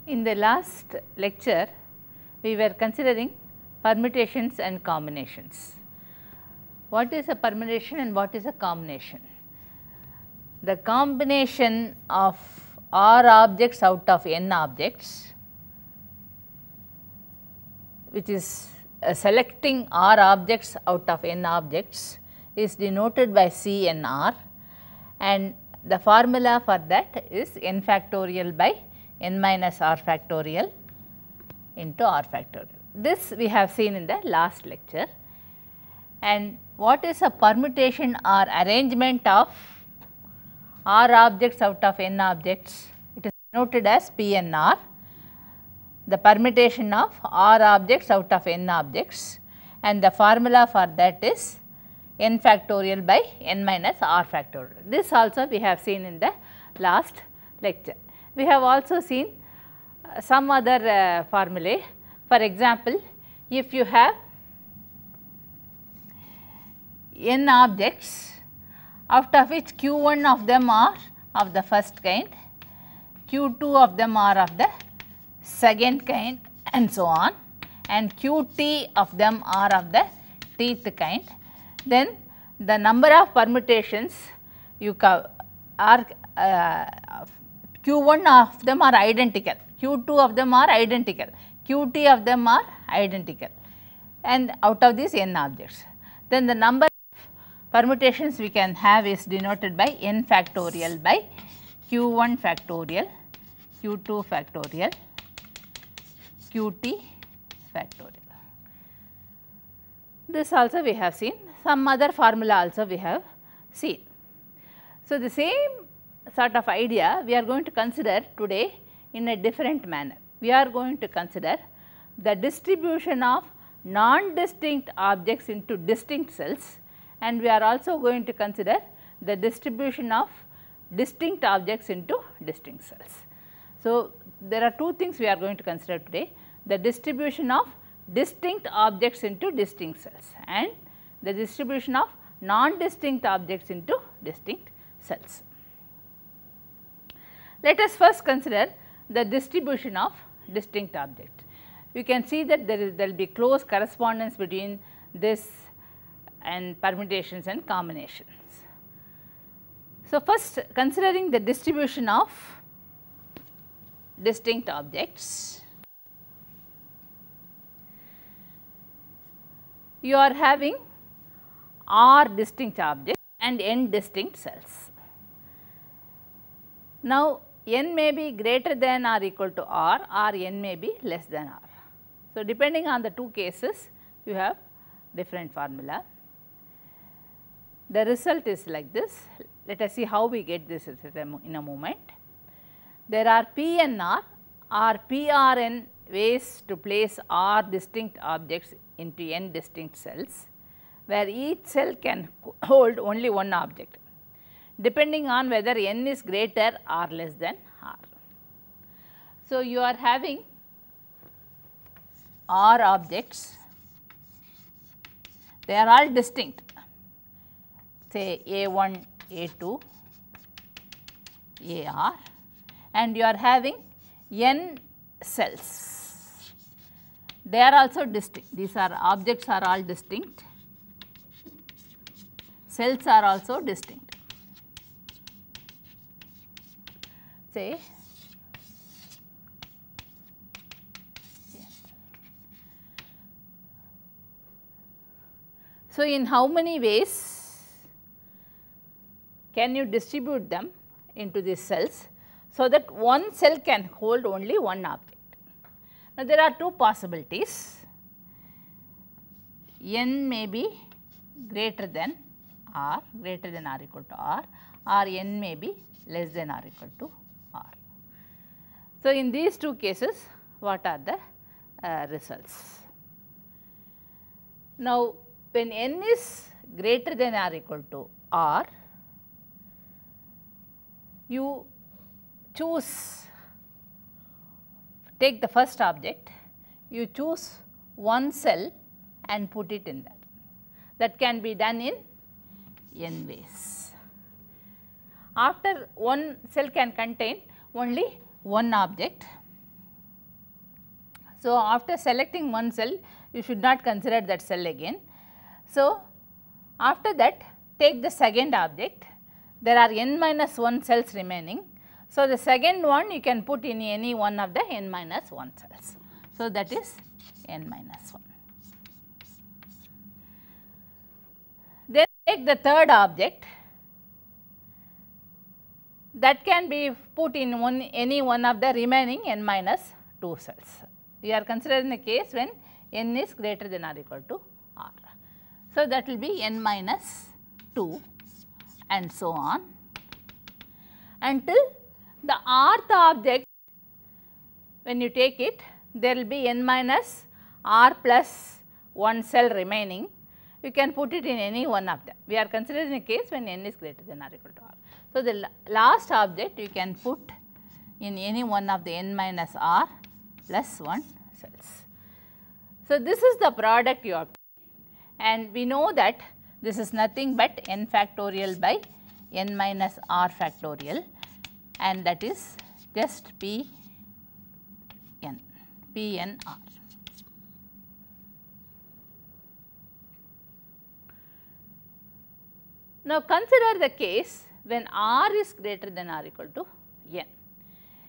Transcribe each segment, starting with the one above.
In the last lecture, we were considering permutations and combinations. What is a permutation and what is a combination? The combination of R objects out of n objects, which is selecting R objects out of n objects, is denoted by C n R, and the formula for that is n factorial by n minus r factorial into r factorial. This we have seen in the last lecture. And what is a permutation or arrangement of R objects out of n objects? It is denoted as PNR, the permutation of R objects out of n objects, and the formula for that is n factorial by n minus r factorial. This also we have seen in the last lecture. We have also seen some other formulae. For example, if you have n objects, out of which q1 of them are of the first kind, q2 of them are of the second kind, and so on, and qt of them are of the tth kind, then the number of permutations you are q1 of them are identical, q2 of them are identical, qt of them are identical, and out of these n objects, then the number of permutations we can have is denoted by n factorial by q1 factorial, q2 factorial, qt factorial. This also we have seen, some other formula also we have seen. So, the same sort of idea we are going to consider today in a different manner. We are going to consider the distribution of non-distinct objects into distinct cells, and we are also going to consider the distribution of distinct objects into distinct cells. So, there are two things we are going to consider today: the distribution of distinct objects into distinct cells and the distribution of non-distinct objects into distinct cells. Let us first consider the distribution of distinct objects. You can see that there will be close correspondence between this and permutations and combinations. So, first considering the distribution of distinct objects, you are having R distinct objects and n distinct cells. Now, n may be greater than or equal to R, or n may be less than R. So, depending on the two cases, you have different formula. The result is like this. Let us see how we get this in a moment. There are PNR or PRN ways to place R distinct objects into n distinct cells, where each cell can hold only one object, depending on whether n is greater or less than R. So, you are having R objects, they are all distinct, say A1, A2, AR, and you are having n cells, they are also distinct. These are objects are all distinct, cells are also distinct. Say so, in how many ways can you distribute them into these cells so that one cell can hold only one object? Now, there are two possibilities: n may be greater than R, greater than or equal to R, or n may be less than or equal to R. So, in these two cases, what are the results? Now, when n is greater than or equal to R, you choose, take the first object, you choose one cell and put it in that. That can be done in n ways. After one cell can contain only one object, So, after selecting one cell, you should not consider that cell again. So, after that take the second object, there are n minus 1 cells remaining. So, the second one you can put in any one of the n minus 1 cells. So, that is n minus 1. Then take the third object, that can be put in any one of the remaining n minus 2 cells. We are considering the case when n is greater than or equal to r. So, that will be n minus 2 and so on until the rth object, when you take it, there will be n minus r plus 1 cell remaining. You can put it in any one of them. We are considering a case when n is greater than or equal to r. So, the last object you can put in any one of the n minus r plus 1 cells. So, this is the product you obtain, and we know that this is nothing but n factorial by n minus r factorial, and that is just p n r. Now, consider the case when r is greater than or equal to n.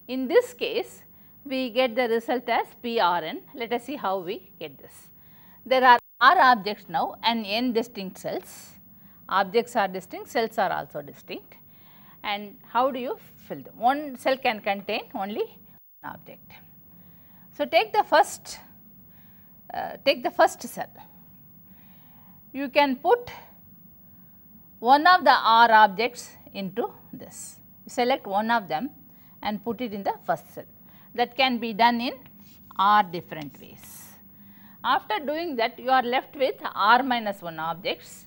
In this case, we get the result as PRN. Let us see how we get this. There are r objects now and n distinct cells. Objects are distinct, cells are also distinct. And how do you fill them? One cell can contain only one object. So, take the first cell. You can put one of the r objects into this. Select one of them and put it in the first cell. That can be done in r different ways. After doing that, you are left with r minus 1 objects.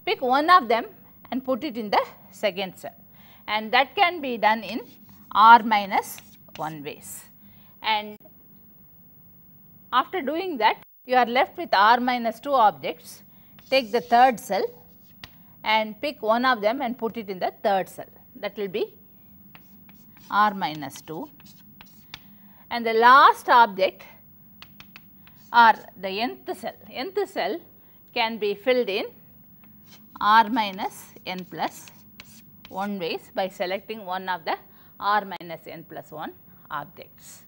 Pick one of them and put it in the second cell, and that can be done in r minus 1 ways. And after doing that, you are left with r minus 2 objects. Take the third cell and pick one of them and put it in the third cell. That will be r minus 2. And the last object or the nth cell. Nth cell can be filled in r minus n plus 1 ways by selecting one of the r minus n plus 1 objects.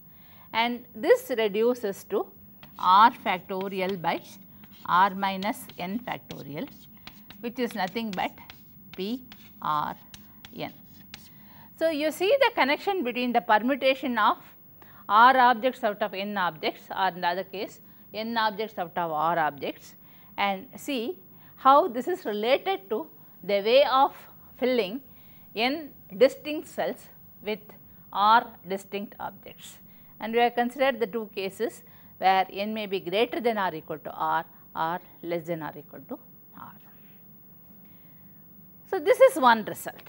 And this reduces to r factorial by r minus n factorial, which is nothing but p r n. So, you see the connection between the permutation of r objects out of n objects, or in the other case n objects out of r objects, and see how this is related to the way of filling n distinct cells with r distinct objects. And we have considered the two cases where n may be greater than or equal to r or less than or equal to r. So, this is one result.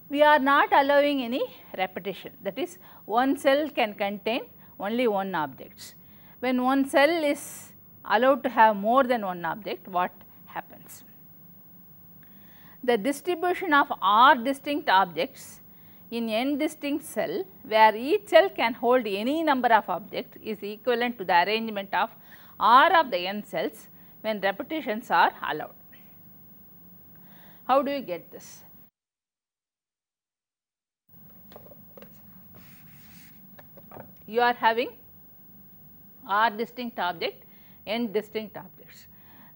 We are not allowing any repetition, that is, one cell can contain only one object. When one cell is allowed to have more than one object, what happens? The distribution of r distinct objects in n distinct cell, where each cell can hold any number of objects, is equivalent to the arrangement of r of the n cells when repetitions are allowed. How do you get this? You are having r distinct object, n distinct objects.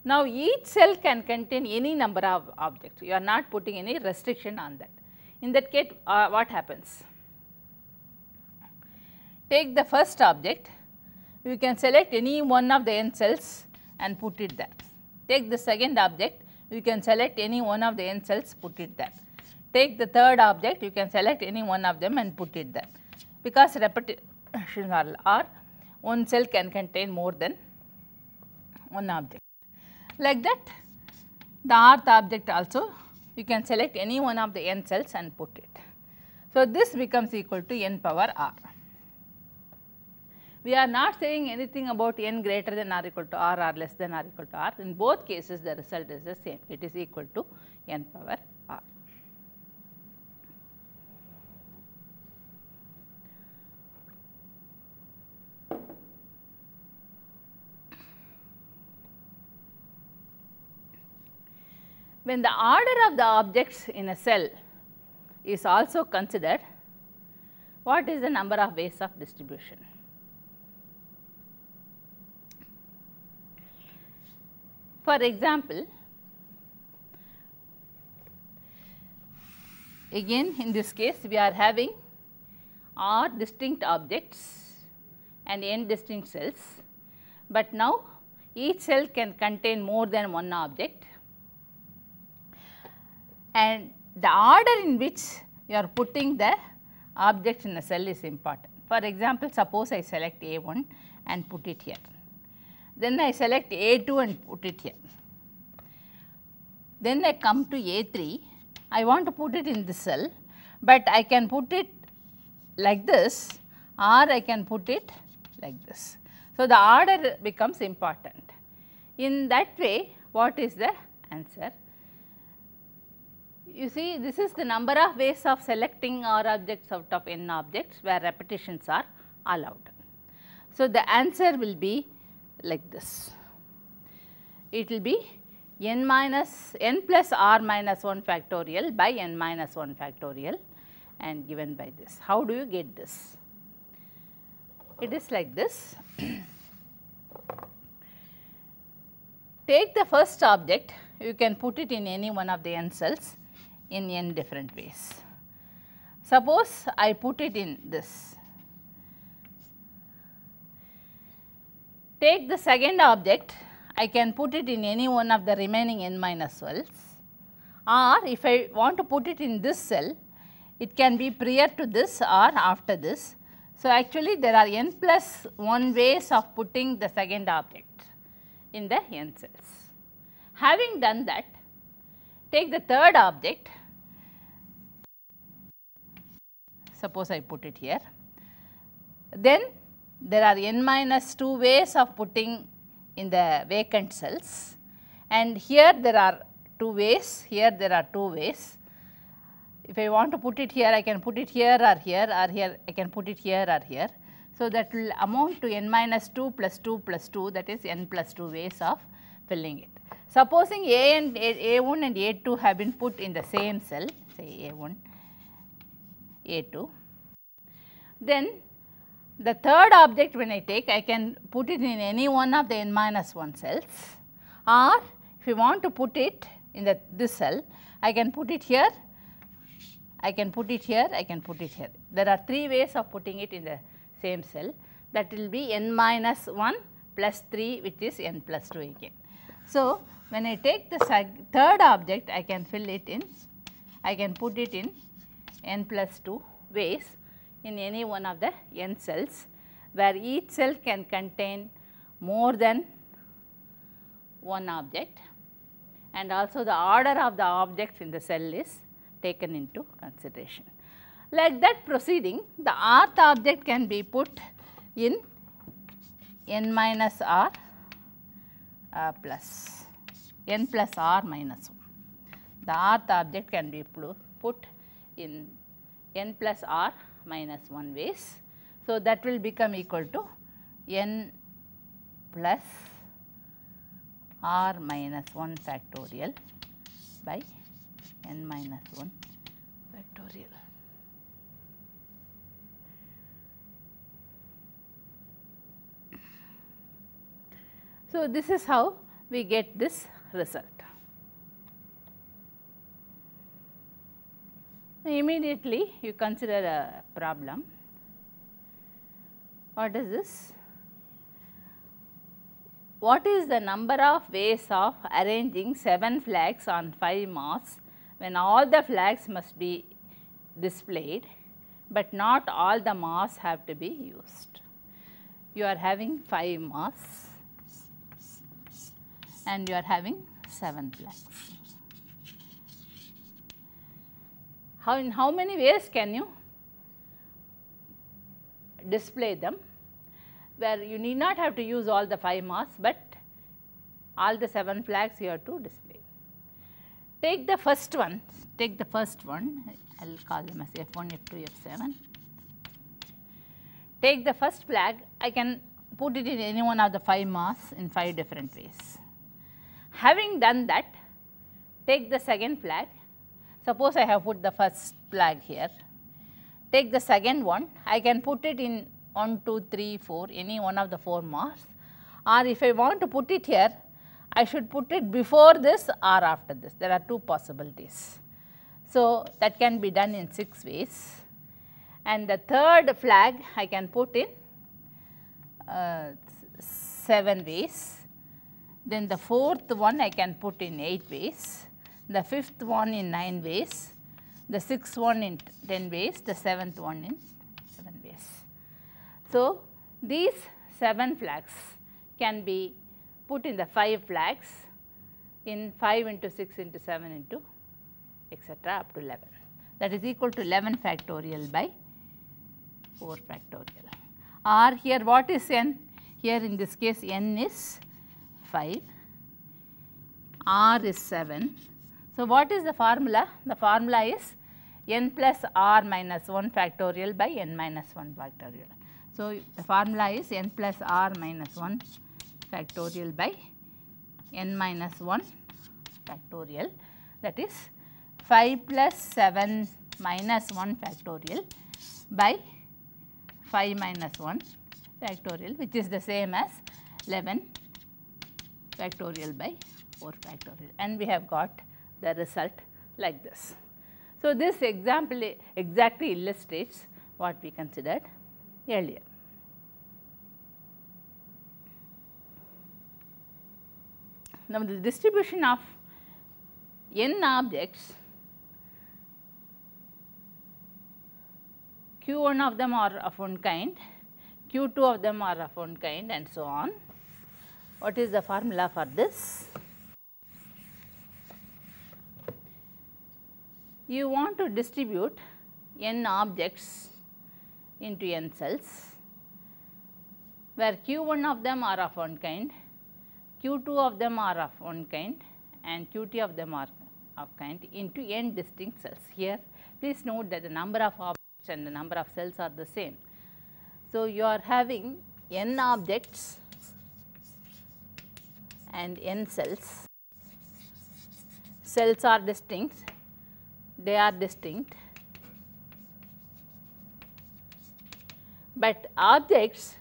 Now, each cell can contain any number of objects. You are not putting any restriction on that. In that case, what happens? Take the first object, you can select any one of the n cells and put it there. Take the second object, you can select any one of the n cells, put it there. Take the third object, you can select any one of them and put it there. Because repetition or one cell can contain more than one object. Like that, the rth object also, you can select any one of the n cells and put it. So, this becomes equal to n power r. We are not saying anything about n greater than or equal to r or less than or equal to r. In both cases, the result is the same. It is equal to n power r. when the order of the objects in a cell is also considered, what is the number of ways of distribution? For example, again in this case we are having r distinct objects and n distinct cells, but now each cell can contain more than one object, and the order in which you are putting the objects in a cell is important. For example, suppose I select A1 and put it here, then I select A2 and put it here, then I come to A3, I want to put it in this cell, but I can put it like this or I can put it like this. So, the order becomes important. In that way, what is the answer? You see, this is the number of ways of selecting R objects out of n objects where repetitions are allowed. So, the answer will be like this. It will be n plus r minus 1 factorial by n minus 1 factorial and given by this. How do you get this? It is like this. Take the first object, you can put it in any one of the n cells in n different ways. Suppose I put it in this. Take the second object, I can put it in any one of the remaining n minus cells, or if I want to put it in this cell, it can be prior to this or after this. So, actually there are n plus 1 ways of putting the second object in the n cells. Having done that, take the third object, suppose I put it here, then there are n minus 2 ways of putting in the vacant cells, and here there are 2 ways, here there are 2 ways. If I want to put it here, I can put it here or here I can put it here or here. So, that will amount to n minus 2 plus 2 plus 2, that is n plus 2 ways of filling it. Supposing A1 and A2 have been put in the same cell, say A1, A2, then the third object when I take, I can put it in any one of the n minus 1 cells, or if you want to put it in this cell, I can put it here, I can put it here, I can put it here. There are 3 ways of putting it in the same cell, that will be n minus 1 plus 3, which is n plus 2 again. So, when I take the third object, I can fill it in, I can put it in n plus 2 ways in any one of the n cells, where each cell can contain more than one object, and also the order of the objects in the cell is taken into consideration. Like that proceeding, the rth object can be put in n minus r plus n plus r minus 1. The rth object can be put in n plus r minus 1 ways. So, that will become equal to n plus r minus 1 factorial by n minus 1 factorial. So, this is how we get this result. Immediately you consider a problem. What is this? What is the number of ways of arranging 7 flags on 5 masks when all the flags must be displayed, but not all the masks have to be used? You are having 5 masks and you are having 7 flags. In how many ways can you display them, where you need not have to use all the 5 masks, but all the 7 flags you have to display. Take the first one, I will call them as F1, F2, F7. Take the first flag, I can put it in any one of the 5 masks in 5 different ways. Having done that, take the second flag. Suppose I have put the first flag here. Take the second one, I can put it in 1, 2, 3, 4, any one of the 4 marks, or if I want to put it here, I should put it before this or after this. There are 2 possibilities. So, that can be done in 6 ways, and the third flag I can put in 7 ways. Then the fourth one I can put in 8 ways, the fifth one in 9 ways, the sixth one in 10 ways, the seventh one in 7 ways. So, these 7 flags can be put in the 5 flags in 5 into 6 into 7 into etc. up to 11. That is equal to 11 factorial by 4 factorial. Or here what is n? Here in this case n is 5, r is 7. So, what is the formula? The formula is n plus r minus 1 factorial by n minus 1 factorial. So, the formula is n plus r minus 1 factorial by n minus 1 factorial, that is 5 plus 7 minus 1 factorial by 5 minus 1 factorial, which is the same as 11 factorial by 4 factorial, and we have got the result like this. So, this example exactly illustrates what we considered earlier. Now, the distribution of n objects, q1 of them are of one kind, q2 of them are of one kind, and so on. What is the formula for this? You want to distribute n objects into n cells, where q1 of them are of one kind, q2 of them are of one kind, and qt of them are of kind, into n distinct cells. Here please note that the number of objects and the number of cells are the same. So, you are having n objects and n cells. Cells are distinct, they are distinct, but objects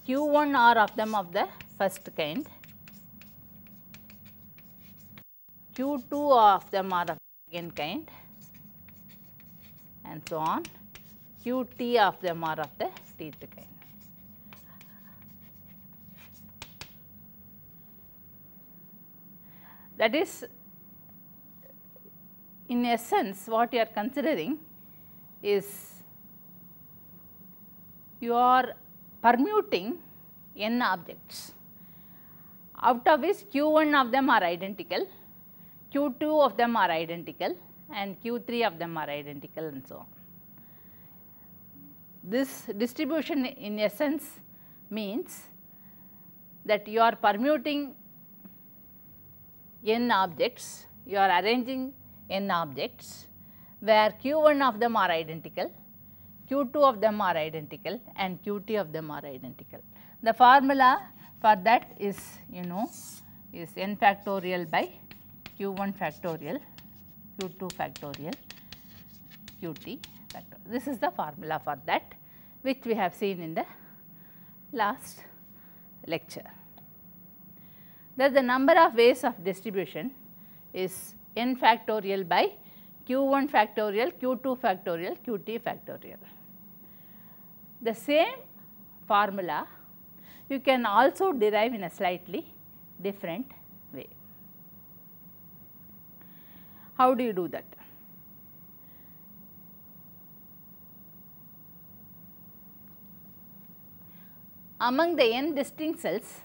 q1 are of them of the first kind, q2 of them are of the second kind, and so on, qt of them are of the tth kind. That is, in essence, what you are considering is you are permuting n objects, out of which q1 of them are identical, q2 of them are identical, and q3 of them are identical, and so on. This distribution in essence means that you are permuting n objects, you are arranging n objects where q1 of them are identical, q2 of them are identical, and qt of them are identical. The formula for that is, you know, is n factorial by q1 factorial, q2 factorial, qt factorial. This is the formula for that, which we have seen in the last lecture. Thus, the number of ways of distribution is n factorial by q1 factorial, q2 factorial, qt factorial. The same formula you can also derive in a slightly different way. How do you do that? Among the n distinct cells,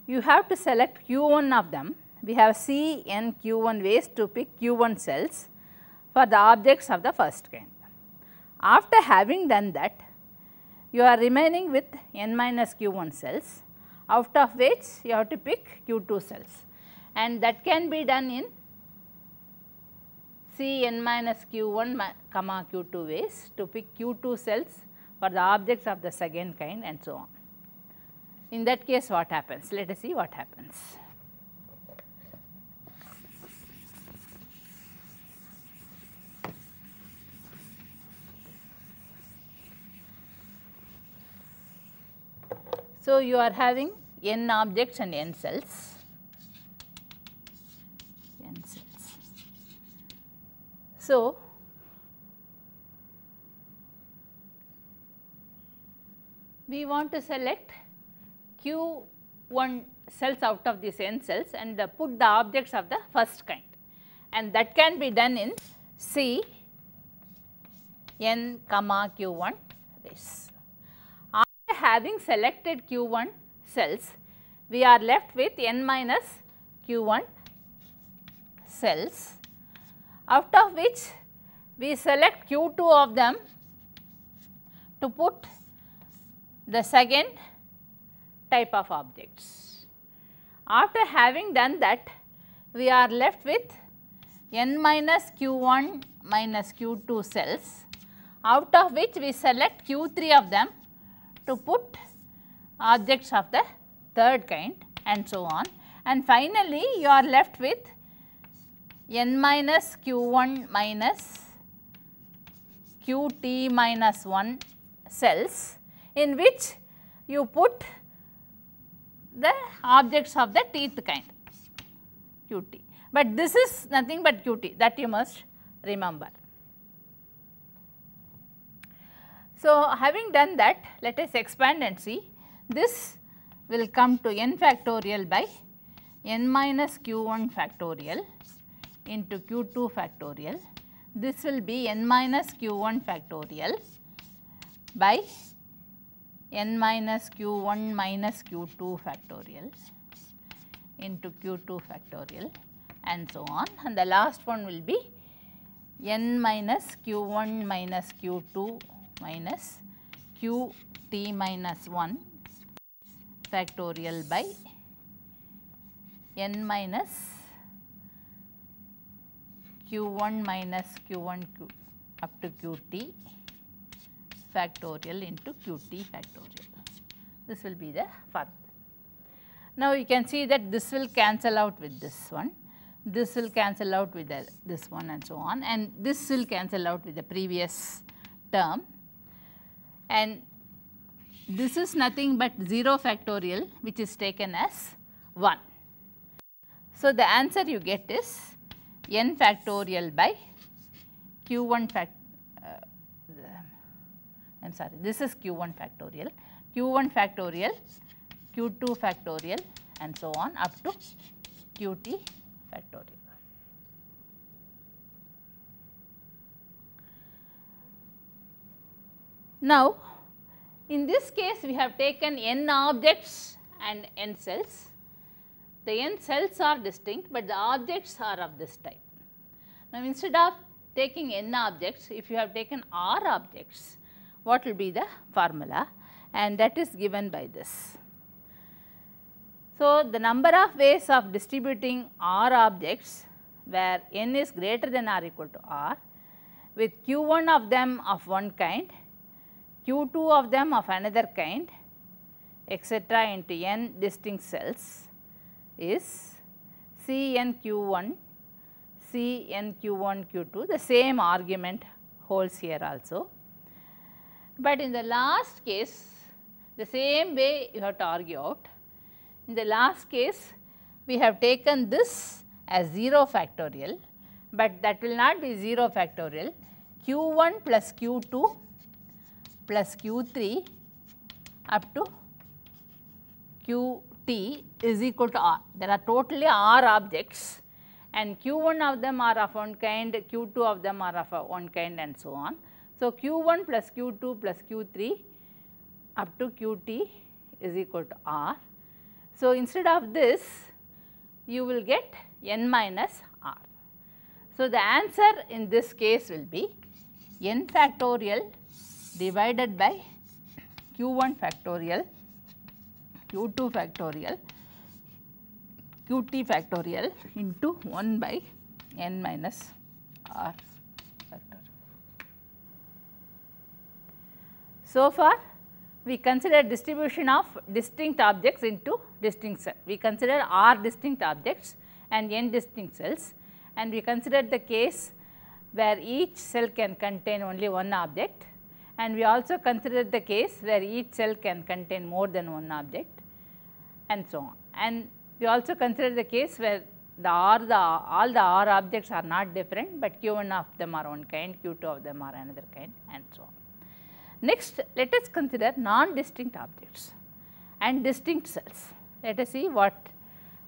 you have to select q1 of them. We have c n q1 ways to pick q1 cells for the objects of the first kind. After having done that, you are remaining with n minus q1 cells, out of which you have to pick q2 cells, and that can be done in c n minus q1 comma q2 ways to pick q2 cells for the objects of the second kind, and so on. In that case, what happens? Let us see what happens. So, you are having n objects and n cells. So, we want to select Q1 cells out of these n cells and put the objects of the first kind, and that can be done in C n comma Q1 ways. After having selected Q1 cells, we are left with n minus Q1 cells, out of which we select Q2 of them to put the second type of objects. After having done that, we are left with n minus Q1 minus Q2 cells, out of which we select Q3 of them to put objects of the third kind, and so on. And finally, you are left with n minus Q1 minus Qt minus 1 cells, in which you put the objects of the tth kind Qt, but this is nothing but Qt, that you must remember. So, having done that, let us expand and see. This will come to n factorial by n minus Q1 factorial into Q2 factorial. This will be n minus Q1 factorial by n minus Q1 minus Q2 factorial into Q2 factorial, and so on, and the last one will be n minus Q1 minus Q2 minus Qt minus 1 factorial by n minus Q1 minus Q1 up to Qt factorial into Qt factorial. This will be the formula. Now, you can see that this will cancel out with this one, this will cancel out with this one, and so on, and this will cancel out with the previous term, and this is nothing but 0 factorial, which is taken as 1. So, the answer you get is n factorial by Q1 I am sorry, this is Q1 factorial, Q1 factorial, Q2 factorial, and so on up to Qt factorial. Now, in this case we have taken n objects and n cells. The n cells are distinct, but the objects are of this type. Now, instead of taking n objects, if you have taken r objects, what will be the formula, and that is given by this. So, the number of ways of distributing r objects where n is greater than or equal to r, with q1 of them of one kind, q2 of them of another kind, etc. into n distinct cells is Cnq1, Cnq1, Q2, the same argument holds here also. But in the last case, the same way you have to argue out. In the last case, we have taken this as 0 factorial, but that will not be 0 factorial. Q1 plus Q2 plus Q3 up to Qt is equal to r. There are totally r objects, and Q1 of them are of one kind, Q2 of them are of one kind, and so on. So, Q1 plus Q2 plus Q3 up to Qt is equal to r. So, instead of this, you will get n minus r. So, the answer in this case will be n factorial divided by Q1 factorial, Q2 factorial, Qt factorial into 1 by n minus r factor. So far, we consider distribution of distinct objects into distinct cells. We consider r distinct objects and n distinct cells, and we considered the case where each cell can contain only one object, and we also consider the case where each cell can contain more than one object and so on. And we also consider the case where all the R objects are not different, but q1 of them are one kind, q2 of them are another kind, and so on. Next, let us consider non-distinct objects and distinct cells. Let us see what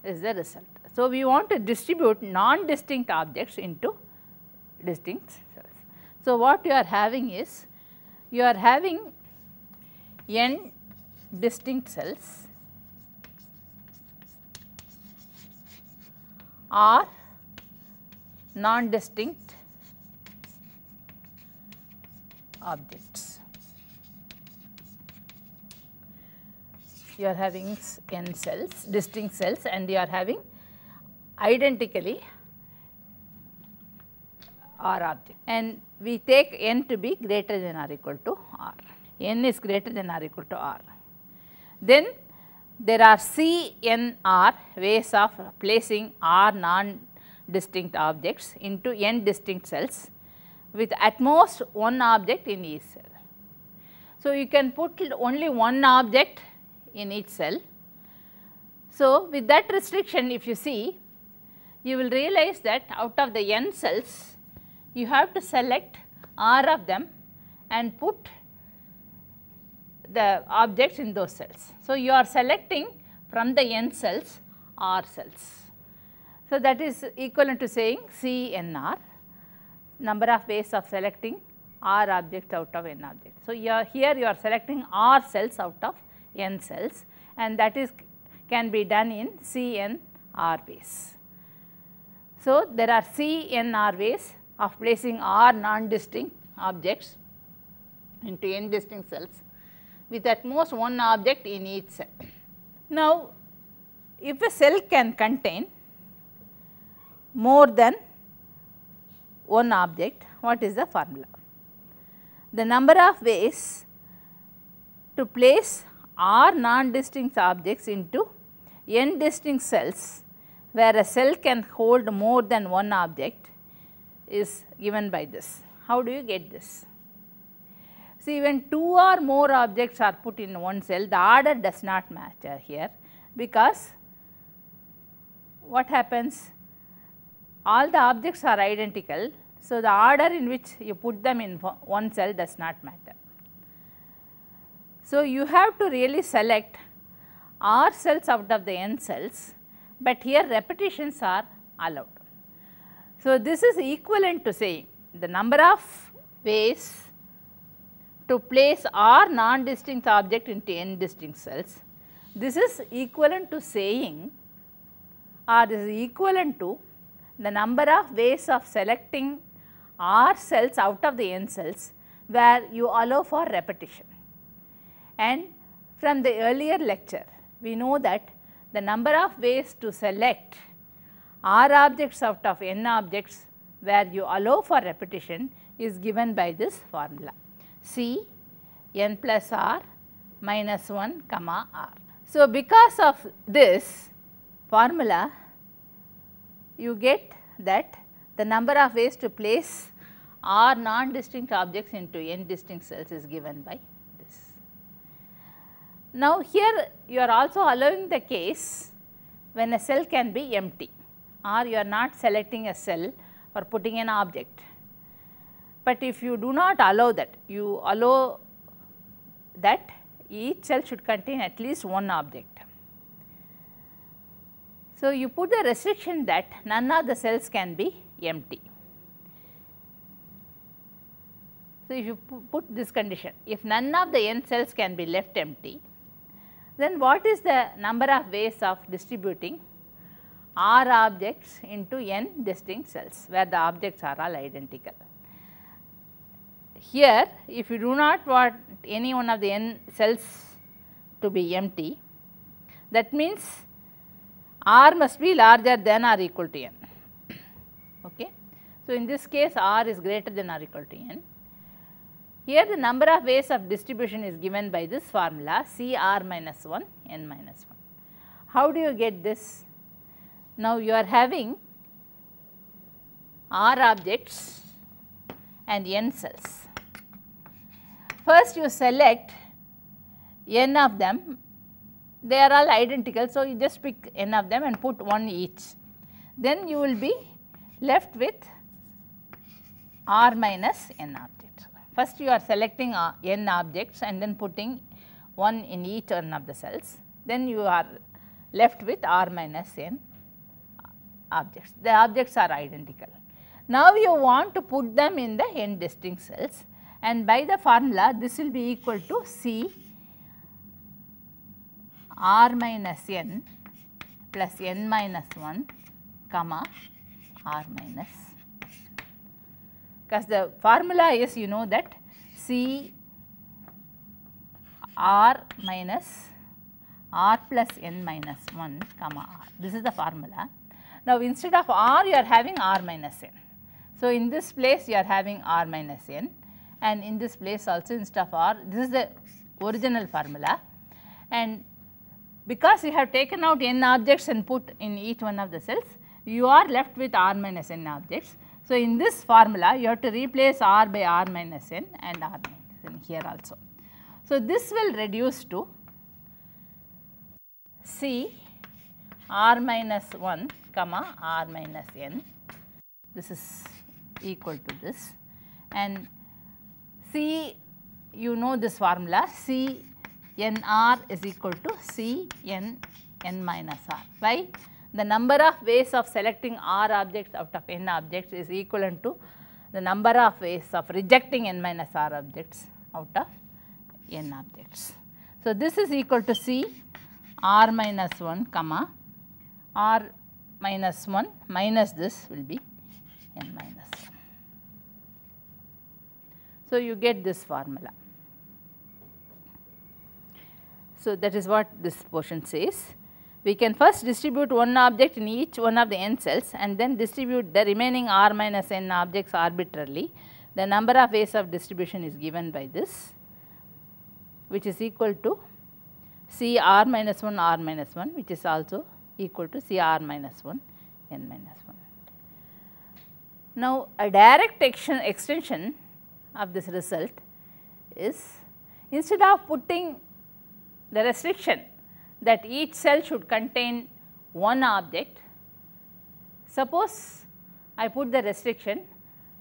is the result. So, we want to distribute non-distinct objects into distinct cells. So, what you are having is, you are having n distinct cells or non-distinct objects. You are having n cells, distinct cells, and you are having identically R object, and we take n to be greater than or equal to R. N is greater than or equal to R. Then there are CNR ways of placing R non-distinct objects into n distinct cells with at most one object in each cell. So, you can put only one object in each cell. So, with that restriction, if you see, you will realize that out of the n cells, you have to select R of them and put the objects in those cells. So, you are selecting from the n cells R cells. So, that is equivalent to saying CNR, number of ways of selecting R objects out of n objects. So, here you are selecting R cells out of n cells, and that is can be done in CNR ways. So, there are CNR ways of placing R non-distinct objects into n distinct cells with at most one object in each cell. Now, if a cell can contain more than one object, what is the formula? The number of ways to place R non-distinct objects into n distinct cells where a cell can hold more than one object is given by this. How do you get this? See, when two or more objects are put in one cell, the order does not matter here, because what happens? All the objects are identical. So, the order in which you put them in one cell does not matter. So, you have to really select R cells out of the n cells, but here repetitions are allowed. So, this is equivalent to saying the number of ways to place R non-distinct object into n distinct cells. This is equivalent to saying, or this is equivalent to the number of ways of selecting R cells out of the n cells where you allow for repetition. And from the earlier lecture, we know that the number of ways to select R objects out of n objects where you allow for repetition is given by this formula, C n plus R minus 1 comma R. So, because of this formula, you get that the number of ways to place R non-distinct objects into n distinct cells is given by this. Now, here you are also allowing the case when a cell can be empty, or you are not selecting a cell or putting an object. But if you do not allow that, you allow that each cell should contain at least one object. So, you put the restriction that none of the cells can be empty. So, if you put this condition, if none of the n cells can be left empty, then what is the number of ways of distributing R objects into n distinct cells where the objects are all identical? Here, if you do not want any one of the n cells to be empty, that means R must be larger than or equal to n. Okay. So, in this case R is greater than or equal to n. Here the number of ways of distribution is given by this formula C R minus 1 n minus 1. How do you get this? Now, you are having R objects and n cells. first you select n of them, they are all identical. So, you just pick n of them and put one each. Then you will be left with r minus n objects. First you are selecting n objects and then putting one in each one of the cells. Then you are left with r minus n objects. The objects are identical. Now you want to put them in the n distinct cells, and by the formula this will be equal to C r minus n plus n minus 1 comma r minus, because the formula is, you know, that C r minus r plus n minus 1 comma r. This is the formula. Now, instead of r you are having r minus n. So, in this place you are having r minus n, and in this place also instead of r, this is the original formula, and because you have taken out n objects and put in each one of the cells, you are left with r minus n objects. So, in this formula you have to replace r by r minus n and r minus n here also. So, this will reduce to C r minus 1 comma r minus n, this is equal to this, and C, you know this formula, C n r is equal to C n n minus r. Why? The number of ways of selecting r objects out of n objects is equivalent to the number of ways of rejecting n minus r objects out of n objects. So, this is equal to C r minus 1 comma r minus 1 minus this will be n minus 1. So, you get this formula. So, that is what this portion says. We can first distribute one object in each one of the n cells and then distribute the remaining r minus n objects arbitrarily. The number of ways of distribution is given by this, which is equal to C r minus 1 r minus 1, which is also equal to C r minus 1 n minus 1. Now, a direct extension of this result is, instead of putting the restriction that each cell should contain one object, suppose I put the restriction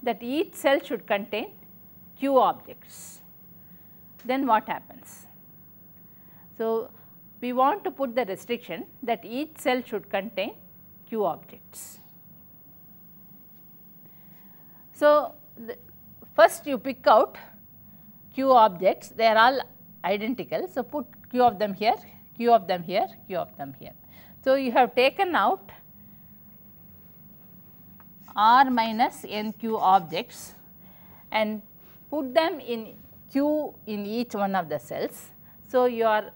that each cell should contain q objects, then what happens? So, we want to put the restriction that each cell should contain q objects. So, first you pick out q objects, they are all identical. So, put q of them here, q of them here, q of them here. So, you have taken out r minus n q objects and put them in q in each one of the cells. So, you are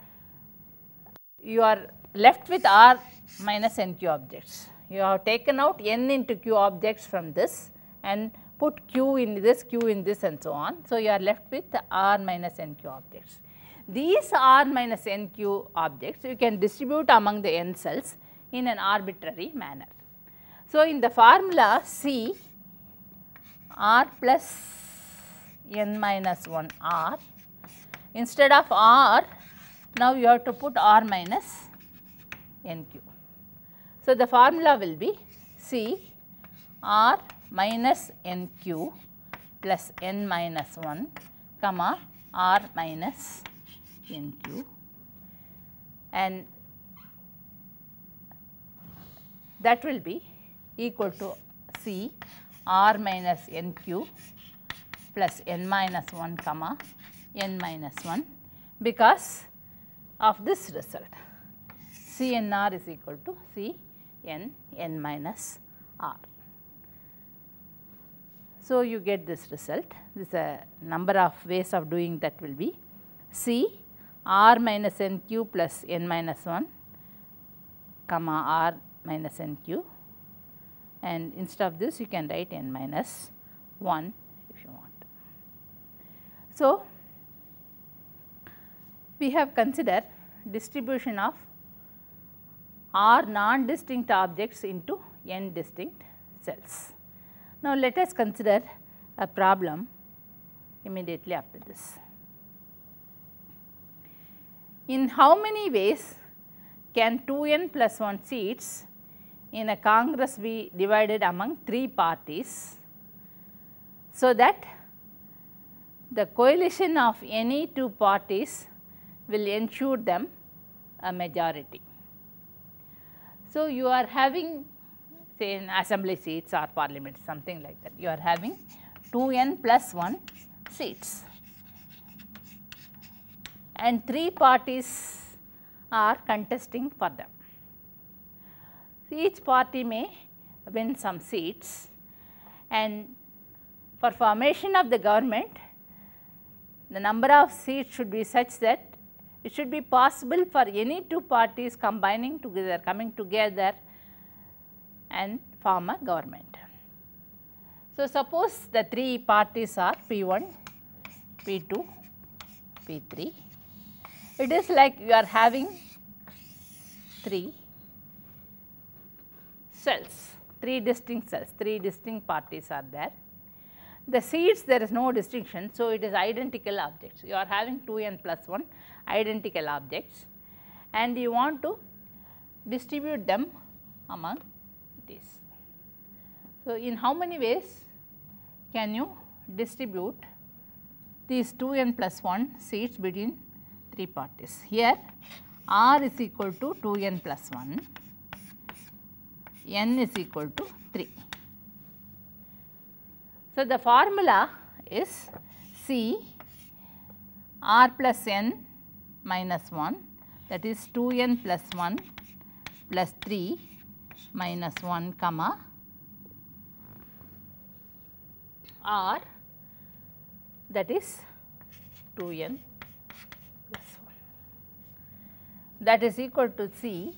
left with r minus n q objects. You have taken out n into q objects from this and put q in this and so on. So, you are left with r minus n q objects. These r minus n q objects you can distribute among the n cells in an arbitrary manner. So, in the formula C r plus n minus 1 r, instead of r, now you have to put r minus n q. So, the formula will be C r minus n q plus n minus 1 comma r minus n q, and that will be equal to C r minus n q plus n minus 1 comma n minus 1, because of this result C n r is equal to C n n minus r. So, you get this result. This is a number of ways of doing that will be C r minus n q plus n minus 1 comma r minus n q, and instead of this you can write n minus 1 if you want. So, we have considered distribution of r non-distinct objects into n distinct cells. Now, let us consider a problem immediately after this. in how many ways can 2n plus 1 seats in a Congress be divided among 3 parties, so that the coalition of any 2 parties will ensure them a majority. So, you are having say in assembly seats or parliament, something like that, you are having 2n plus 1 seats and 3 parties are contesting for them. Each party may win some seats, and for formation of the government, the number of seats should be such that it should be possible for any 2 parties coming together and form a government. So, suppose the 3 parties are P1, P2, P3. It is like you are having 3 cells, 3 distinct cells, 3 distinct parties are there. The seats there is no distinction, so it is identical objects. You are having 2n plus 1 identical objects and you want to distribute them among these. So, in how many ways can you distribute these 2n plus 1 seats between 3 parties? Here R is equal to 2n plus 1, n is equal to 3. So, the formula is C R plus n minus 1, that is 2n plus 1 plus 3 minus 1 comma R, that is 2n plus 1, that is equal to C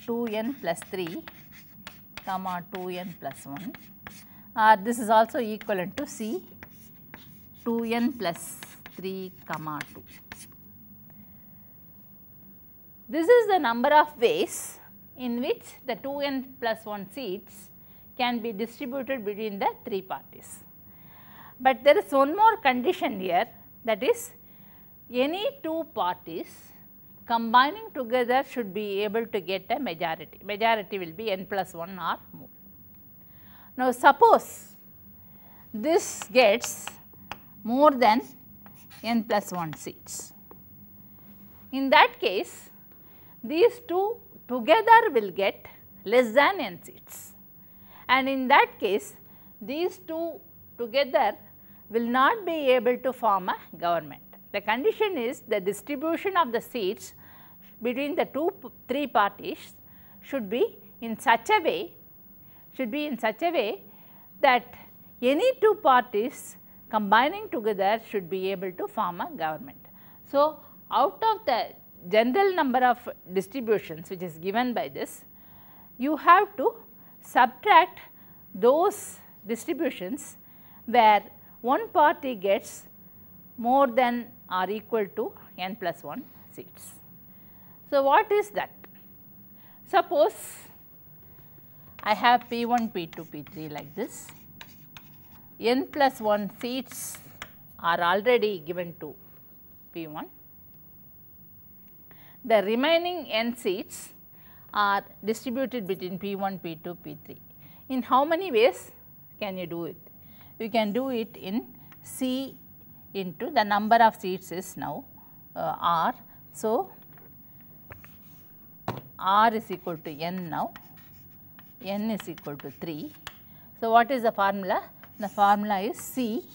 2n plus 3 comma 2n plus 1, this is also equivalent to C 2n plus 3 comma 2. This is the number of ways in which the 2n plus 1 seats can be distributed between the 3 parties. But there is one more condition here, that is any 2 parties combining together should be able to get a majority. Majority will be n plus 1 or more. Now, suppose this gets more than n plus 1 seats. In that case, these 2 together will get less than n seats, and in that case these 2 together will not be able to form a government. The condition is the distribution of the seats between the 3 parties should be in such a way that any 2 parties combining together should be able to form a government. So, out of the general number of distributions which is given by this, you have to subtract those distributions where one party gets more than or equal to n plus 1 seats. So, what is that? Suppose I have P1, P2, P3 like this, n plus 1 seats are already given to P1. The remaining n seats are distributed between P1, P2, P3. In how many ways can you do it? You can do it in C into the number of seats is now R. So, R is equal to n now, n is equal to 3. So, what is the formula? The formula is C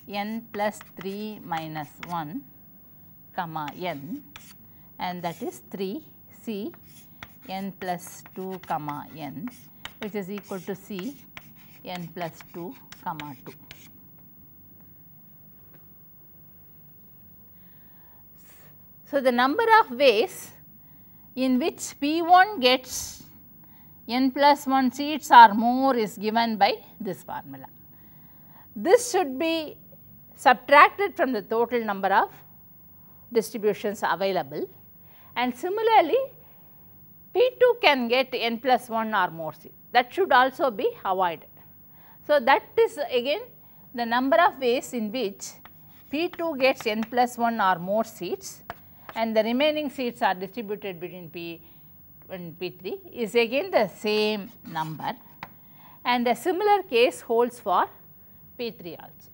n plus 3 minus 1 comma n, and that is 3 C n plus 2 comma n, which is equal to C n plus 2 comma 2. So, the number of ways in which P1 gets n plus 1 seats or more is given by this formula. This should be subtracted from the total number of distributions available, and similarly P2 can get n plus 1 or more seats, that should also be avoided. So, that is again the number of ways in which P2 gets n plus 1 or more seats and the remaining seats are distributed between P and P3 is again the same number, and a similar case holds for P3 also.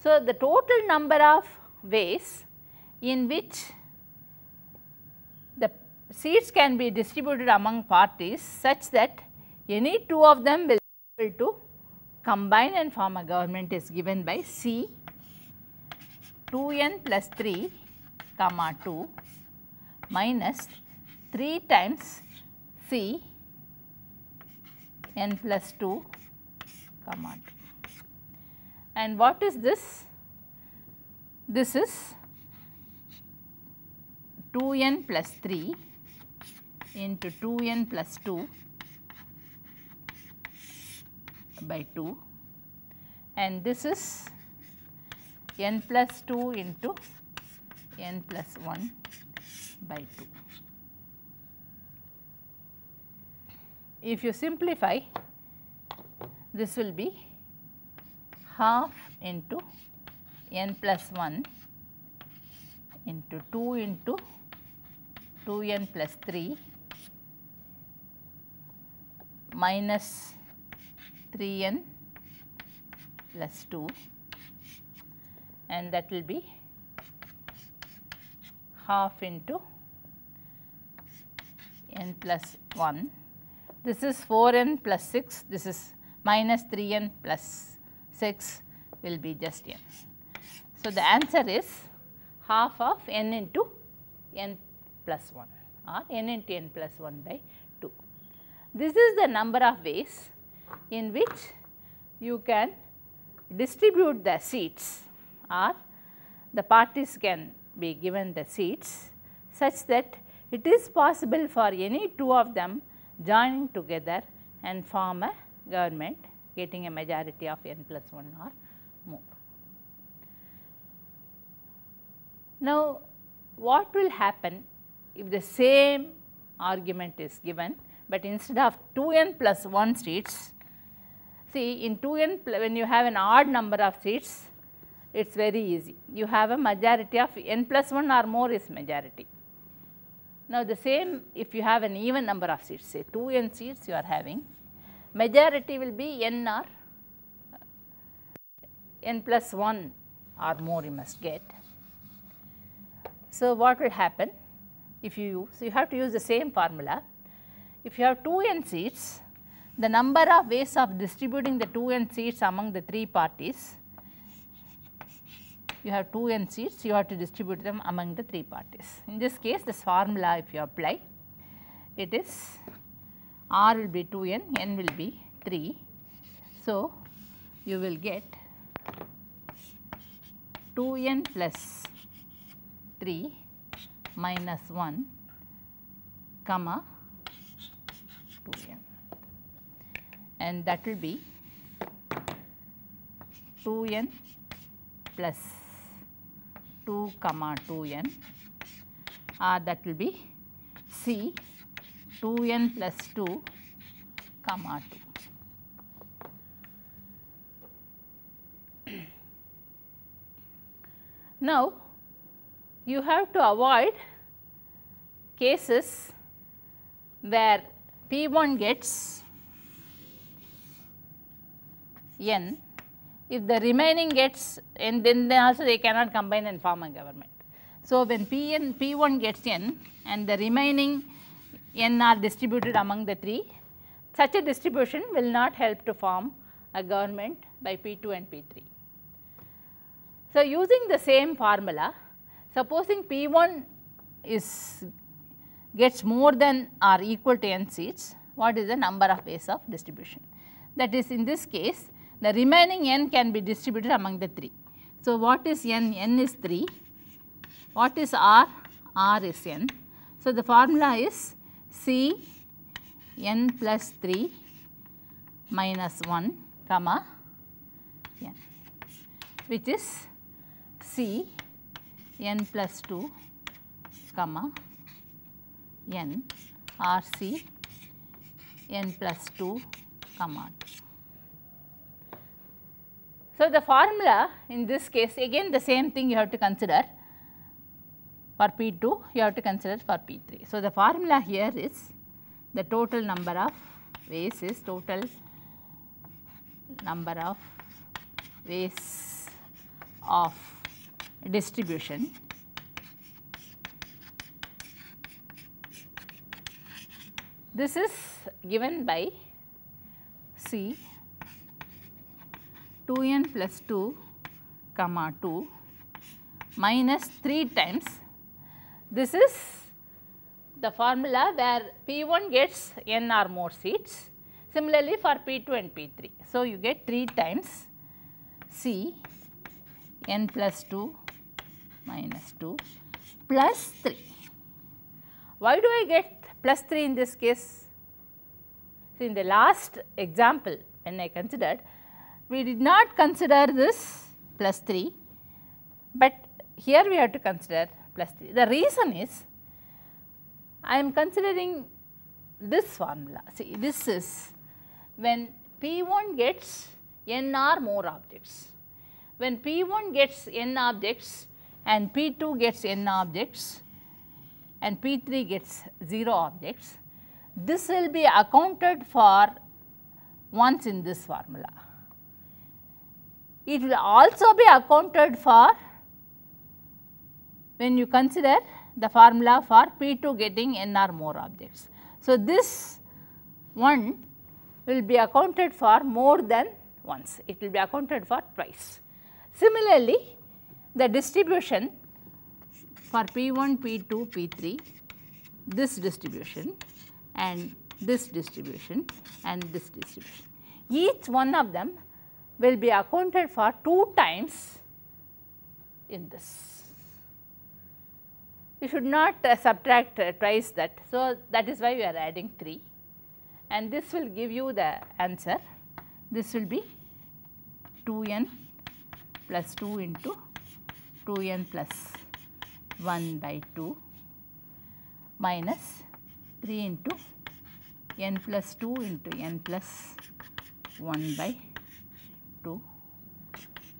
So, the total number of ways in which the seats can be distributed among parties such that any two of them will be able to combine and form a government is given by C 2n plus 3 comma 2 minus 3 times C n plus 2 comma 2. And what is this? This is 2n plus 3 into 2n plus 2 by 2, and this is n plus 2 into n plus 1 by 2. If you simplify, this will be half into n plus 1 into 2 into 2n plus 3 minus 3n plus 2, and that will be half into n plus 1. This is 4n plus 6, this is minus 3n plus 6 will be just n. So, the answer is half of n into n plus 1 or n into n plus 1 by 2. This is the number of ways in which you can distribute the seats, or the parties can be given the seats such that it is possible for any two of them joining together and form a government getting a majority of n plus 1 or more. Now, what will happen if the same argument is given, but instead of 2n plus 1 seats, see in 2n when you have an odd number of seats, it is very easy. You have a majority of n plus 1 or more is majority. Now, the same if you have an even number of seats, say 2n seats you are having, majority will be n or n plus 1 or more you must get. So, what will happen if you use, you have to use the same formula. If you have 2n seats, the number of ways of distributing the 2n seats among the 3 parties, you have 2n seats, you have to distribute them among the 3 parties. In this case, this formula if you apply, it is R will be 2n, n will be 3. So, you will get 2n plus 3 minus 1 comma 2n, and that will be 2n plus 2 comma 2n, or that will be C 2n plus 2 comma 2. Now, you have to avoid cases where P1 gets n, if the remaining gets n, then also they cannot combine and form a government. So, when P1 gets n and the remaining n are distributed among the 3, such a distribution will not help to form a government by P2 and P3. So, using the same formula, supposing P1 gets more than or equal to n seats, what is the number of ways of distribution? That is, in this case, the remaining n can be distributed among the 3. So, what is n? N is 3. What is R? R is n. So, the formula is C n plus 3 minus 1 comma n, which is C n plus 2 comma n or C n plus 2 comma 2. So, the formula in this case again the same thing you have to consider for P2, you have to consider for P3. So, the formula here is the total number of ways is total number of ways of distribution this is given by C 2n plus 2 comma 2 minus 3 times. This is the formula where P1 gets n or more seats, similarly for P2 and P3. So, you get 3 times C n plus 2 minus 2 plus 3. Why do I get plus 3 in this case? See, in the last example when I considered, we did not consider this plus 3, but here we have to consider plus 3. The reason is I am considering this formula. See, this is when P1 gets n or more objects. When P1 gets n objects and P2 gets n objects and P3 gets 0 objects, this will be accounted for once in this formula. It will also be accounted for when you consider the formula for P2 getting n or more objects. So, this one will be accounted for more than once, it will be accounted for twice. Similarly, the distribution for P1, P2, P3, this distribution and this distribution and this distribution, each one of them will be accounted for 2 times in this. You should not subtract twice that. So, that is why we are adding 3 and this will give you the answer. This will be 2n plus 2 into 2n plus 1 by 2 minus 3 into n plus 2 into n plus 1 by 2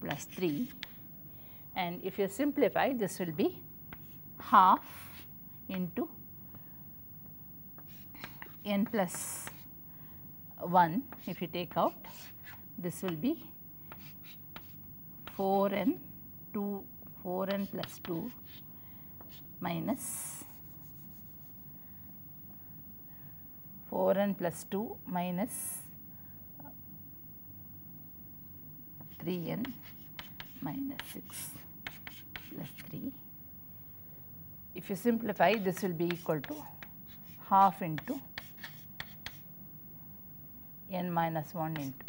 plus 3, and if you simplify this will be half into n plus 1. If you take out, this will be 4n plus 2 minus 4n plus 2 minus 3n minus 6 plus 3. If you simplify, this will be equal to half into n minus 1 into.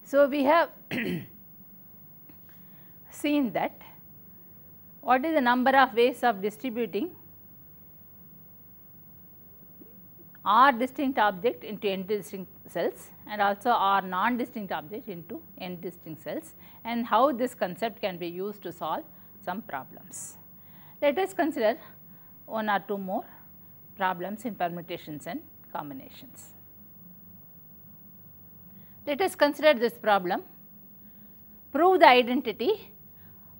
So, we have seen that what is the number of ways of distributing R distinct object into n distinct cells and also R non-distinct object into n distinct cells, and how this concept can be used to solve some problems. Let us consider 1 or 2 more problems in permutations and combinations. Let us consider this problem. Prove the identity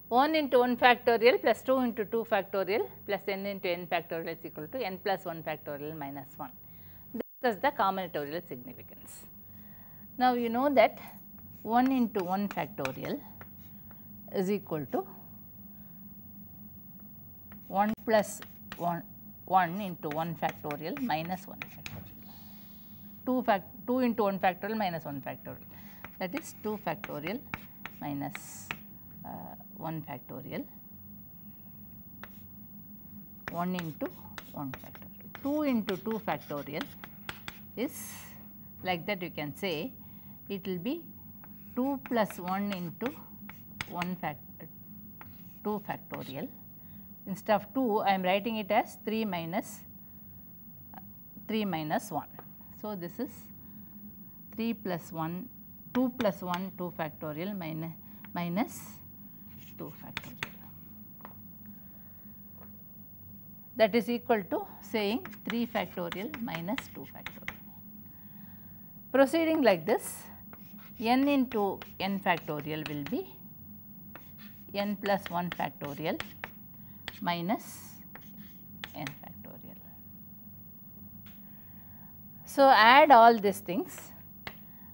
1 into 1 factorial plus 2 into 2 factorial plus n into n factorial is equal to n plus 1 factorial minus 1. Discuss the combinatorial significance. Now, you know that 1 into 1 factorial is equal to 1 plus 1 into 1 factorial minus 1 factorial. 2 into 1 factorial minus 1 factorial, that is 2 factorial minus 1 factorial, 1 into 1 factorial. 2 into 2 factorial is like that, you can say it will be 2 plus 1 into 2 factorial. Instead of 2, I am writing it as 3 minus 1. So, this is 3 plus 1, 2 plus 1 2 factorial minus 2 factorial. that is equal to saying 3 factorial minus 2 factorial. Proceeding like this, n into n factorial will be n plus 1 factorial minus n factorial. So, add all these things,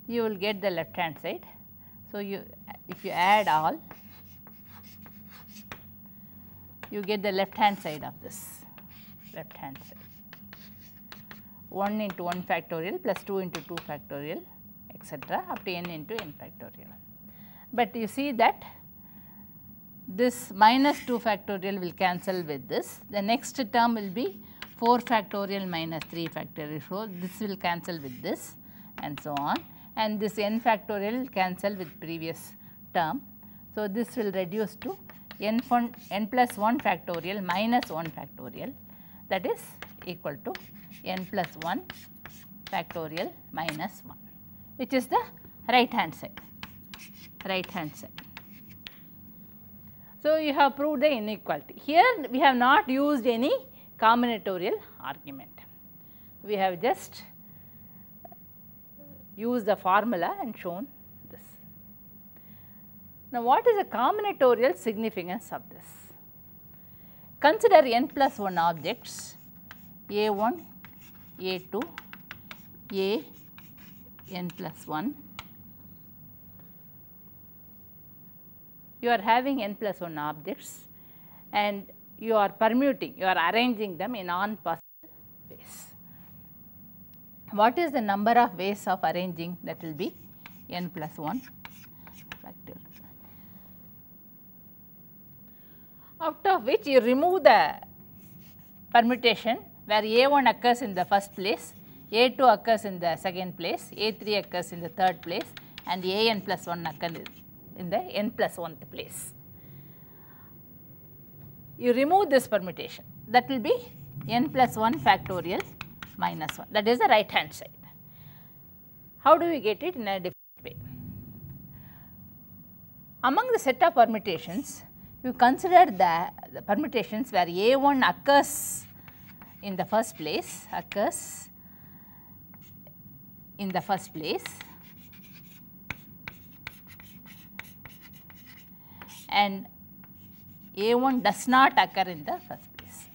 you will get the left hand side. So, if you add all, you get the left hand side of this, left hand side 1 into 1 factorial plus 2 into 2 factorial etc. up to n into n factorial. But you see that this minus 2 factorial will cancel with this, the next term will be 4 factorial minus 3 factorial. So, this will cancel with this and so on, and this n factorial will cancel with previous term. So, this will reduce to n plus 1 factorial minus 1 factorial, that is equal to n plus 1 factorial minus 1, which is the right hand side, right hand side. So, you have proved the inequality. Here we have not used any combinatorial argument, we have just used the formula and shown this. Now, what is the combinatorial significance of this? Consider n plus 1 objects A1, A2, A n plus 1. You are having n plus 1 objects and you are permuting, you are arranging them in non-possible ways. What is the number of ways of arranging? That will be n plus 1 factorial, out of which you remove the permutation where A1 occurs in the first place, A2 occurs in the second place, A3 occurs in the third place, and An plus 1 occurs in the n plus 1th place. You remove this permutation, that will be n plus 1 factorial minus 1, that is the right hand side. How do we get it? In a different way. Among the set of permutations, you consider the permutations where A1 occurs in the first place, and A1 does not occur in the first place.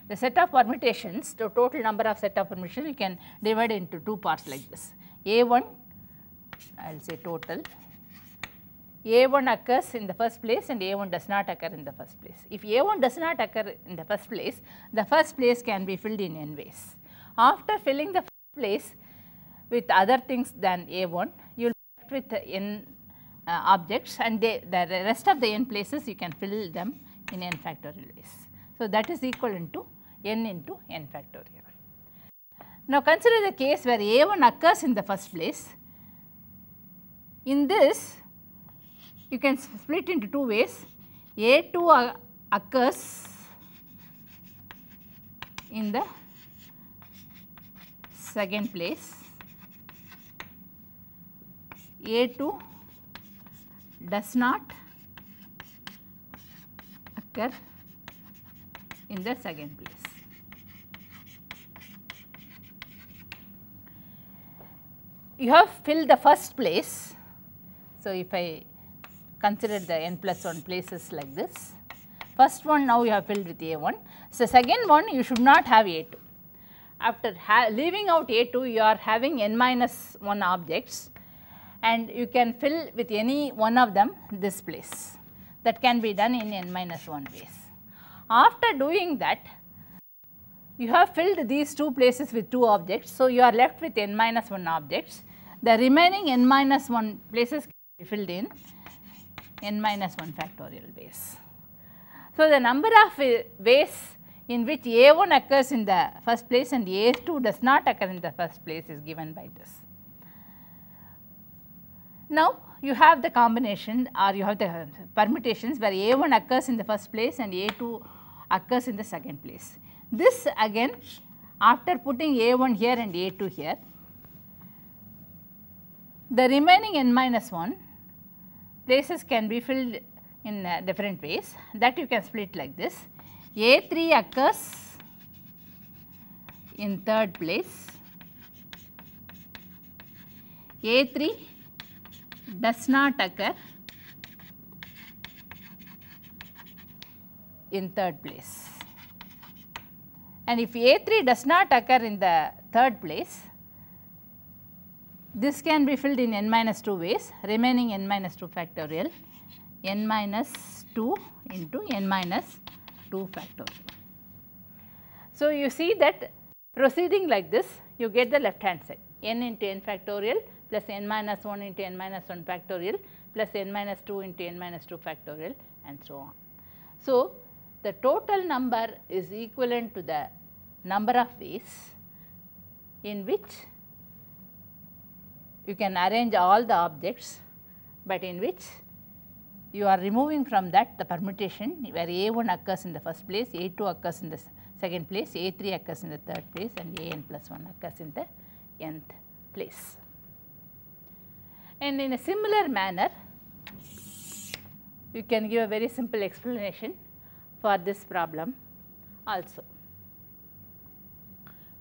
The set of permutations, the total number of set of permutations, you can divide into two parts like this. A1, I will say total, A1 occurs in the first place and A1 does not occur in the first place. If A1 does not occur in the first place can be filled in n ways. After filling the first place with other things than A1, you will be left with n objects, and the rest of the n places you can fill them in n factorial ways. So, that is equivalent to n into n factorial. Now, consider the case where A1 occurs in the first place. In this, you can split into two ways. A2 occurs in the second place, A2 does not occur in the second place. You have filled the first place. So, if I consider the n plus 1 places like this, first one now you have filled with A1. So, second one you should not have A2. After leaving out A2, you are having n minus 1 objects, and you can fill with any one of them this place. That can be done in n minus 1 ways. After doing that, you have filled these two places with two objects. So, you are left with n minus 1 objects. The remaining n minus 1 places can be filled in n minus 1 factorial ways. So, the number of ways in which A1 occurs in the first place and A2 does not occur in the first place is given by this. Now, you have the combination, or you have the permutations where A1 occurs in the first place and A2 occurs in the second place. This again, after putting A1 here and A2 here, The remaining n minus 1 places can be filled in different ways, that you can split like this. A3 occurs in third place, A3 does not occur in third place. And if A3 does not occur in the third place, this can be filled in n minus 2 ways, remaining n minus 2 factorial, n minus 2 into n minus 2 factorial. So, you see that proceeding like this, you get the left hand side, n into n factorial plus n minus 1 into n minus 1 factorial plus n minus 2 into n minus 2 factorial and so on. So, the total number is equivalent to the number of ways in which you can arrange all the objects, but in which you are removing from that the permutation where A1 occurs in the first place, A2 occurs in the second place, A3 occurs in the third place and An plus 1 occurs in the nth place. And in a similar manner, you can give a very simple explanation for this problem also.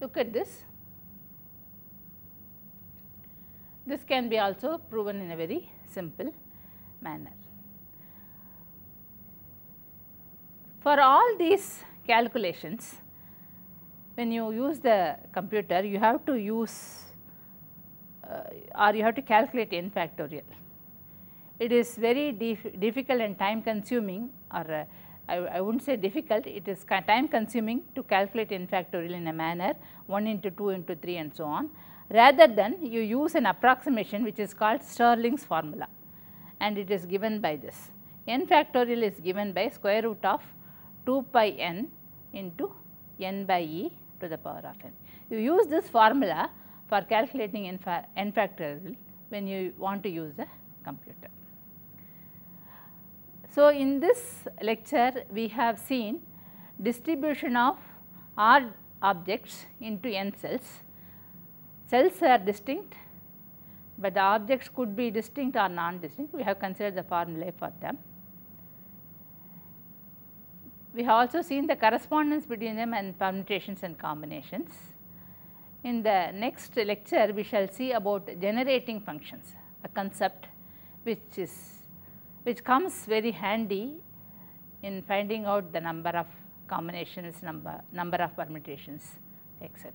Look at this. This can be also proven in a very simple manner. For all these calculations, when you use the computer, you have to use or you have to calculate n factorial. It is very difficult and time consuming, or I would not say difficult, it is time consuming to calculate n factorial in a manner 1 into 2 into 3 and so on, rather than you use an approximation which is called Stirling's formula, and it is given by this. N factorial is given by square root of 2 pi n into n by e to the power of n. You use this formula for calculating n factorial when you want to use the computer. So, in this lecture we have seen distribution of R objects into n cells. Cells are distinct, but the objects could be distinct or non-distinct. We have considered the formulae for them. We have also seen the correspondence between them and permutations and combinations. In the next lecture, we shall see about generating functions, a concept which comes very handy in finding out the number of combinations, number of permutations, etc.